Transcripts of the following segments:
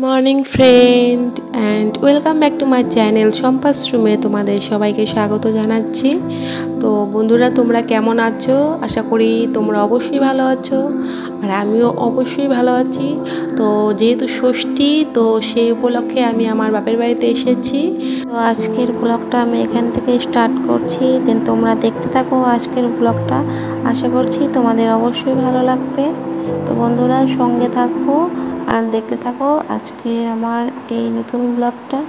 Morning friend and welcome back to my channel সম্পাস রুমে তোমাদের সবাইকে স্বাগত জানাচ্ছি। তো বন্ধুরা, তোমরা কেমন আছো? আশা করি তোমরা অবশ্যই ভালো আছো, আর আমিও অবশ্যই ভালো আছি। তো যেহেতু ষষ্ঠী, তো সেই উপলক্ষে আমি আমার বাপের বাড়িতে এসেছি। তো আজকের ব্লগটা আমি এখান থেকে স্টার্ট করছি, দেন তোমরা দেখতে থাকো আজকের ব্লগটা। আশা করছি তোমাদের অবশ্যই ভালো লাগবে। তো বন্ধুরা, সঙ্গে থাকো আর দেখতে থাকো আজকে আমার এই নতুন ব্লগটা।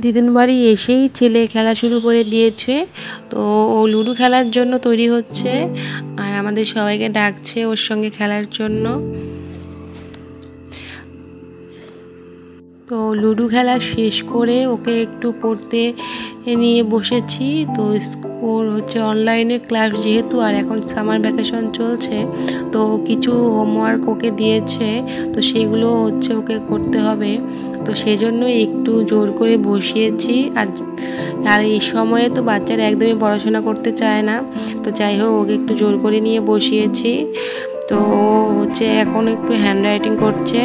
দিদিন বাড়ি এসেই ছেলে খেলা শুরু করে দিয়েছে। তো ও লুডো খেলার জন্য তৈরি হচ্ছে, আর আমাদের সবাইকে ডাকছে ওর সঙ্গে খেলার জন্য। তো লুডো খেলা শেষ করে ওকে একটু পড়তে নিয়ে বসেছি। তো স্কুল হচ্ছে অনলাইনে ক্লাস যেহেতু, আর এখন সামার ভ্যাকেশন চলছে, তো কিছু হোমওয়ার্ক ওকে দিয়েছে, তো সেগুলো হচ্ছে ওকে করতে হবে। তো সেজন্য একটু জোর করে বসিয়েছি। আর আর এই সময়ে তো বাচ্চারা একদমই পড়াশোনা করতে চায় না। তো যাই হোক, ওকে একটু জোর করে নিয়ে বসিয়েছি। তো ও হচ্ছে এখন একটু হ্যান্ড রাইটিং করছে।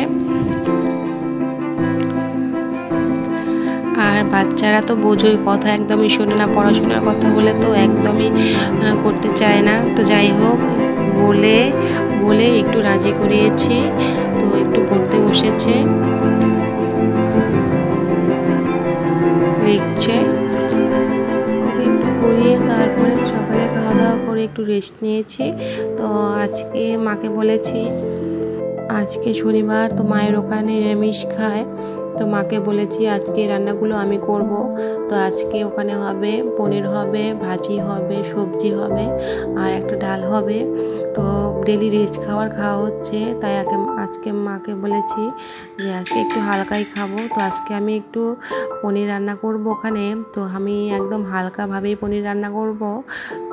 আর বাচ্চারা তো বোঝোই, কথা একদমই শোনে না, পড়াশোনার কথা বলে তো একদমই করতে চায় না। তো যাই হোক, বলে বলে একটু রাজি করিয়েছি, তো একটু পড়তে বসেছে, লিখছে। ওকে একটু পড়িয়ে তারপরে সকালে খাওয়া দাওয়া করে একটু রেস্ট নিয়েছি। তো আজকে মাকে বলেছি, আজকে শনিবার তো মায়ের ওখানে নিরামিষ খায়। তো মাকে বলেছি আজকে রান্নাগুলো আমি করব। তো আজকে ওখানে হবে পনির হবে, ভাজি হবে, সবজি হবে, আর একটা ডাল হবে। তো ডেলি খাওয়া হচ্ছে, তাই আজকে মাকে বলেছি যে আজকে একটু হালকাই খাবো। তো আজকে আমি একটু পনির রান্না করব ওখানে। তো আমি একদম হালকাভাবেই পনির রান্না করব,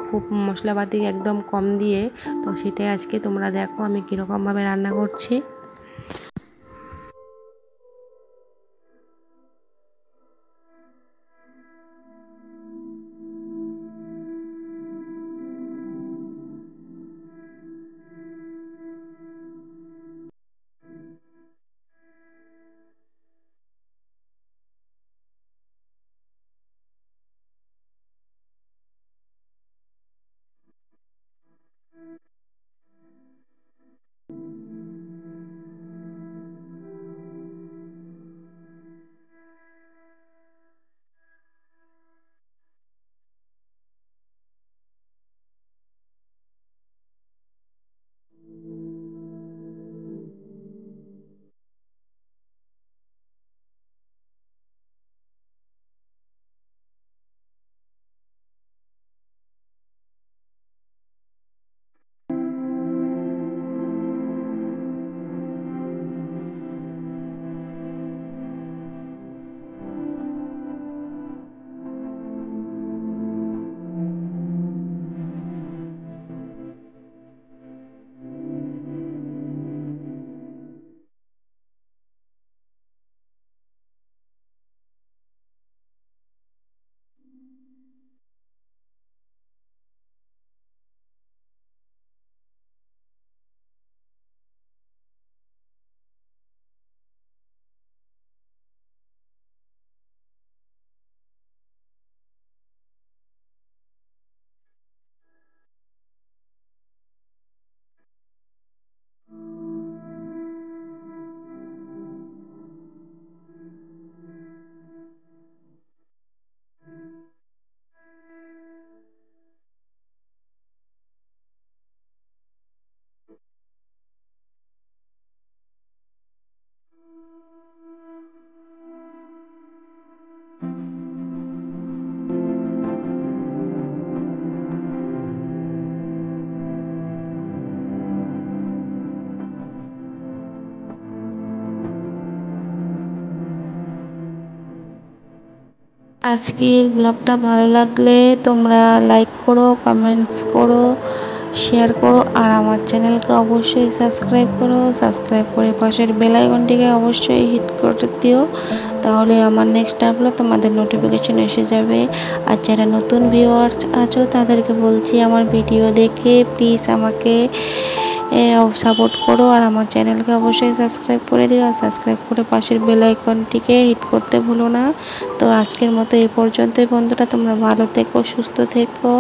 খুব মশলাপাতি একদম কম দিয়ে। তো সেটাই আজকে তোমরা দেখো আমি কীরকমভাবে রান্না করছি। আজকের ব্লগটা ভালো লাগলে তোমরা লাইক করো, কমেন্টস করো, শেয়ার করো, আর আমার চ্যানেলকে অবশ্যই সাবস্ক্রাইব করো। সাবস্ক্রাইব করে পাশের বেল আইকনটিকে অবশ্যই হিট করে দিও, তাহলে আমার নেক্সট আপলোড তোমাদের নোটিফিকেশন এসে যাবে। আর যারা নতুন ভিউয়ার্স আছো তাদেরকে বলছি, আমার ভিডিও দেখে প্লিজ আমাকে সাপোর্ট করো, আর আমার চ্যানেলকে অবশ্যই সাবস্ক্রাইব করে দিও, আর সাবস্ক্রাইব করে পাশের বেল আইকনটিকে হিট করতে ভুলো না। তো আজকের মতো এই পর্যন্তই বন্ধুরা, তোমরা ভালো থেকো, সুস্থ থেকো।